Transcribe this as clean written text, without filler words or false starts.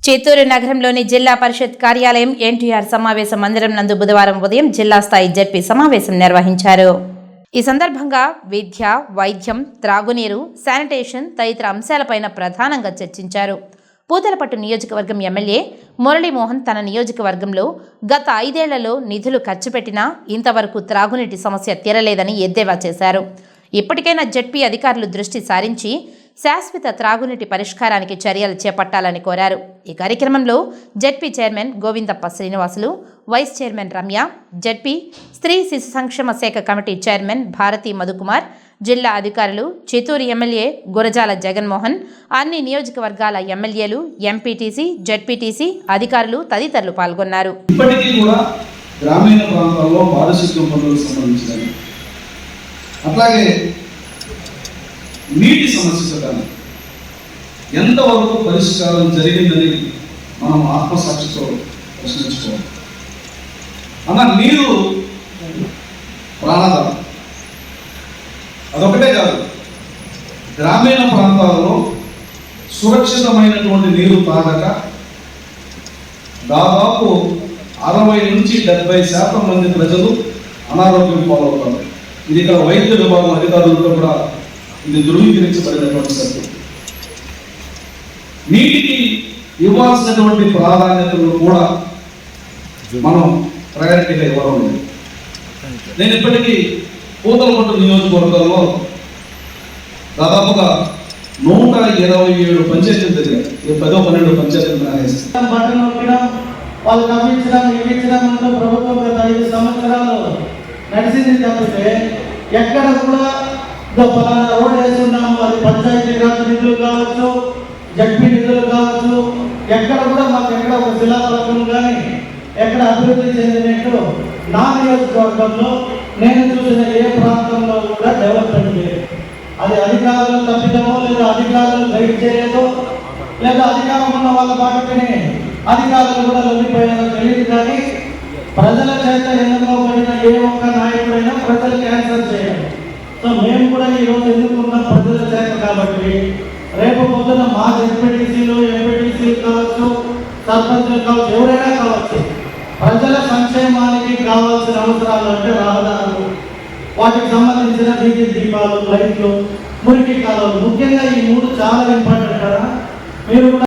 చిత్తూరు నగరంలోని జిల్లా పరిషత్ కార్యాలయం ఎన్టీఆర్ సమావేశ మందిరం నందు బుధవారం ఉదయం జిల్లా స్థాయి జెడ్పీ సమావేశం నిర్వహించారు. ఈ సందర్భంగా విద్య, వైద్యం, త్రాగునీరు, శానిటేషన్ తదితర అంశాలపైన ప్రధానంగా చర్చించారు. పూతలపట్టు నియోజకవర్గం ఎమ్మెల్యే మురళీమోహన్ తన నియోజకవర్గంలో గత 5 ఏళ్లలో నిధులు ఖర్చు పెట్టినా ఇంతవరకు త్రాగునీటి సమస్య తీరలేదని ఎద్దేవా చేశారు. ఇప్పటికైనా జెడ్పీ అధికారులు దృష్టి సారించి శాశ్వత త్రాగునీటి పరిష్కారానికి చర్యలు చేపట్టాలని కోరారు. ఈ కార్యక్రమంలో ZP chairman Govindappa Srinivasulu, vice chairman Ramya, ZP స్త్రీ శిశు సంక్షేమ శాఖ కమిటీ చైర్మన్ భారతి మధుకుమార్, జిల్లా అధికారులు, చిత్తూరు ఎమ్మెల్యే గురజాల జగన్మోహన్, అన్ని నియోజకవర్గాల ఎమ్మెల్యేలు, ఎంపీటీసీ, జెడ్పీటీసీ అధికారులు తదితరులు పాల్గొన్నారు. ఇప్పటికీ కూడా గ్రామీణ ప్రాంతాల్లో పారిశుద్ధ్యం పనులకు సంబంధించిన అట్లాగే నీటి సమస్య కానీ ఎంతవరకు పరిష్కారం జరిగిందని మనం ఆత్మసాక్షితో ప్రశ్నించుకోవాలి. అన్న నీరు ప్రాణాధారం. అదొకటే కాదు, గ్రామీణ ప్రాంతాల్లో సురక్షితమైనటువంటి నీరు తాగక దాదాపు 60 నుంచి 70% మంది ప్రజలు అనారోగ్యం పాలవుతారు. ఇది ఇక్కడ వైద్య విభాగం అధికారులతో కూడా ఇది ధృవీకరించబడినటువంటి సత్యం. నీటికి ఇవ్వాల్సినటువంటి ప్రాధాన్యతలు కూడా మనం ప్రయారిటీగా ఇవ్వడం లేదు. నేను ఇప్పటికీ పూతలపట్టు నియోజకవర్గంలో దాదాపుగా 127 పంచాయతీలు జరిగాయి. 10-12 పంచాయతీలు వాళ్ళు నమ్మించడం ఇవ్వించడం ప్రభుత్వం గత 5 సంవత్సరాలు నడిచింది తప్పితే ఎక్కడ కూడా పలానా రోడ్ వేస్తున్నాము, అది పంచాయతీ రాజ్ నిధులు కావచ్చు, జడ్పీ నిధులు కావచ్చు, ఎక్కడ కూడా మాకు ఎక్కడ ఒక శిలాఫలకం కానీ ఎక్కడ అభివృద్ధి చెందినట్టు నా నియోజకవర్గంలో నేను చూసిన ఏ ప్రాంతంలో కూడా డెవలప్మెంట్ లేదు. అది అధికారులు తప్పిదమో లేదా అధికారులు గైడ్ చేయలేదో లేదా అధికారం ఉన్న వాళ్ళ బాటని అధికారులు కూడా లొంగిపోయారో తెలియదు. కానీ ప్రజల చేత ఎన్నుకోబడిన ఏ ఒక్క నాయకుడైనా ప్రజలకు ఆన్సర్ చేయాలి. సో మేము కూడా ఈరోజు ఎన్నుకున్న ప్రజల చేత కాబట్టి రేపు పొద్దున మా జెడ్పీటీసీలు, ఎంపీటీసీలు కావచ్చు, సర్పంచులు కావచ్చు, ఎవరైనా కావచ్చు, ప్రజల సంక్షేమానికి కావాల్సిన అవసరాలు అంటే రహదారులు, వాటికి సంబంధించిన వీధి దీపాలు, లైట్లు, మురికి కాలువలు, ముఖ్యంగా ఈ 3 చాలా ఇంపార్టెంట్ కదా. మీరు కూడా